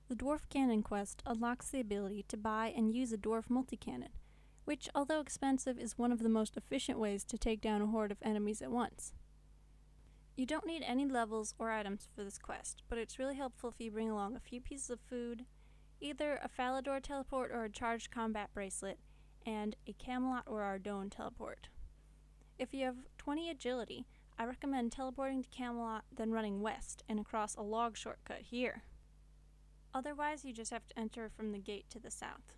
The Dwarf Cannon quest unlocks the ability to buy and use a dwarf multi-cannon, which, although expensive, is one of the most efficient ways to take down a horde of enemies at once. You don't need any levels or items for this quest, but it's really helpful if you bring along a few pieces of food, either a Falador teleport or a charged combat bracelet, and a Camelot or Ardougne teleport. If you have 20 agility, I recommend teleporting to Camelot, then running west and across a log shortcut here. Otherwise, you just have to enter from the gate to the south.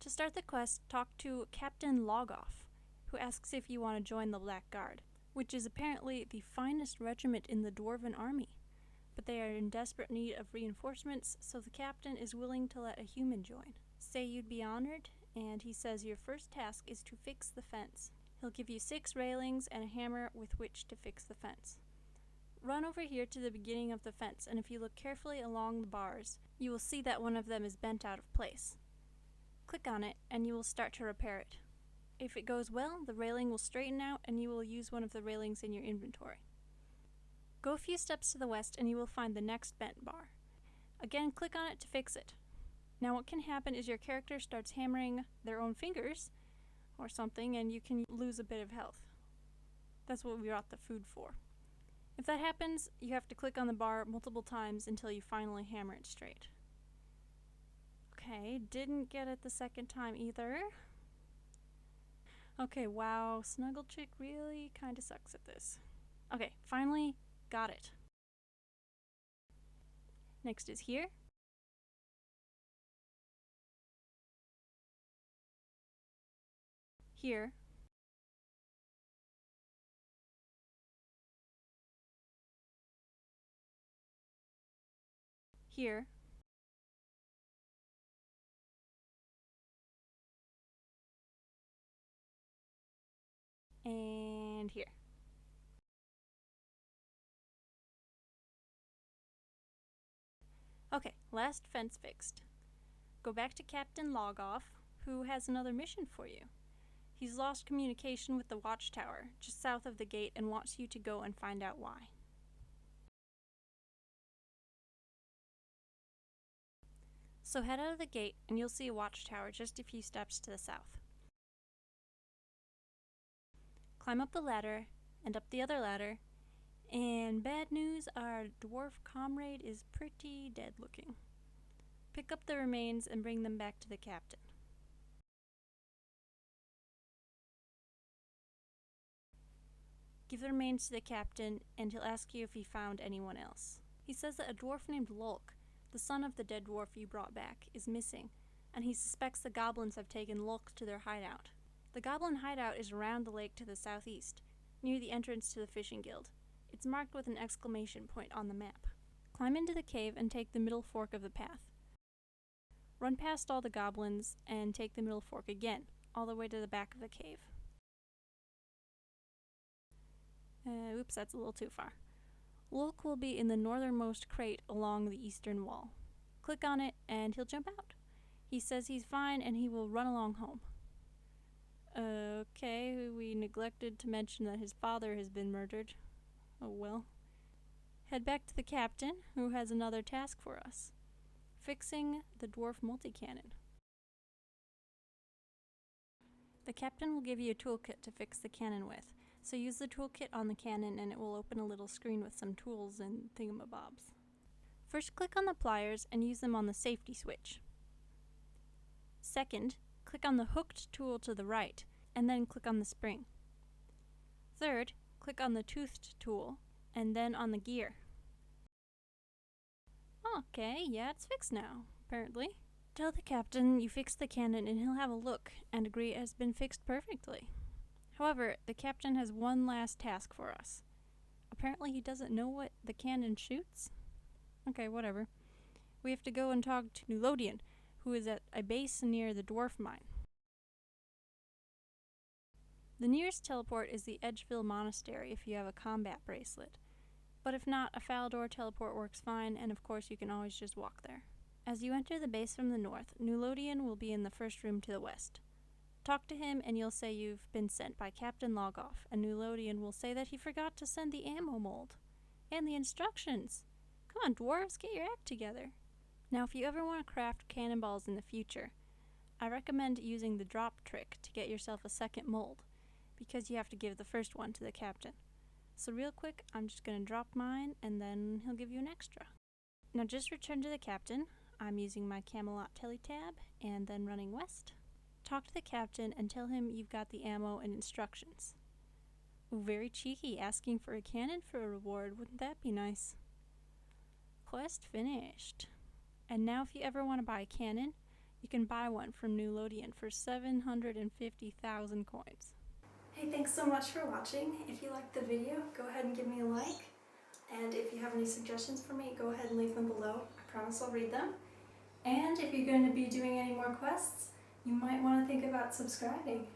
To start the quest, talk to Captain Logoff, who asks if you want to join the Black Guard, which is apparently the finest regiment in the Dwarven army. But they are in desperate need of reinforcements, so the captain is willing to let a human join. Say you'd be honored, and he says your first task is to fix the fence. He'll give you 6 railings and a hammer with which to fix the fence. Run over here to the beginning of the fence, and if you look carefully along the bars, you will see that one of them is bent out of place. Click on it, and you will start to repair it. If it goes well, the railing will straighten out, and you will use one of the railings in your inventory. Go a few steps to the west, and you will find the next bent bar. Again, click on it to fix it. Now what can happen is your character starts hammering their own fingers, or something, and you can lose a bit of health. That's what we brought the food for. If that happens, you have to click on the bar multiple times until you finally hammer it straight. Okay, didn't get it the second time either. Okay, wow, Snuggle Chick really kinda sucks at this. Okay, finally got it. Next is here. Here. Here. And here. Okay, last fence fixed. Go back to Captain Logoff, who has another mission for you. He's lost communication with the watchtower, just south of the gate, and wants you to go and find out why. So head out of the gate, and you'll see a watchtower just a few steps to the south. Climb up the ladder, and up the other ladder, and bad news, our dwarf comrade is pretty dead looking. Pick up the remains and bring them back to the captain. Give the remains to the captain, and he'll ask you if he found anyone else. He says that a dwarf named Lolk, the son of the dead dwarf you brought back, is missing, and he suspects the goblins have taken Lolk to their hideout. The goblin hideout is around the lake to the southeast, near the entrance to the fishing guild. It's marked with an exclamation point on the map. Climb into the cave and take the middle fork of the path. Run past all the goblins and take the middle fork again, all the way to the back of the cave. Oops, that's a little too far. Lolk will be in the northernmost crate along the eastern wall. Click on it and he'll jump out. He says he's fine and he will run along home. Okay, we neglected to mention that his father has been murdered. Oh well. Head back to the captain, who has another task for us. Fixing the dwarf multi-cannon. The captain will give you a toolkit to fix the cannon with, so use the toolkit on the cannon and it will open a little screen with some tools and thingamabobs. First, click on the pliers and use them on the safety switch. Second, click on the hooked tool to the right, and then click on the spring. Third, click on the toothed tool, and then on the gear. Okay, yeah, it's fixed now, apparently. Tell the captain you fixed the cannon and he'll have a look and agree it has been fixed perfectly. However, the captain has one last task for us. Apparently he doesn't know what the cannon shoots? Okay, whatever. We have to go and talk to Nulodian, who is at a base near the dwarf mine. The nearest teleport is the Edgeville Monastery if you have a combat bracelet. But if not, a Falador teleport works fine, and of course you can always just walk there. As you enter the base from the north, Nulodian will be in the first room to the west. Talk to him and you'll say you've been sent by Captain Logoff, and Nulodian will say that he forgot to send the ammo mold. And the instructions! Come on, dwarves, get your act together. Now, if you ever want to craft cannonballs in the future, I recommend using the drop trick to get yourself a second mold, because you have to give the first one to the captain. So real quick, I'm just going to drop mine, and then he'll give you an extra. Now just return to the captain. I'm using my Camelot teletab, and then running west. Talk to the captain and tell him you've got the ammo and instructions. Ooh, very cheeky, asking for a cannon for a reward. Wouldn't that be nice? Quest finished. And now if you ever want to buy a cannon, you can buy one from New Lothian for 750,000 coins. Hey, thanks so much for watching. If you liked the video, go ahead and give me a like. And if you have any suggestions for me, go ahead and leave them below. I promise I'll read them. And if you're going to be doing any more quests, you might want to think about subscribing.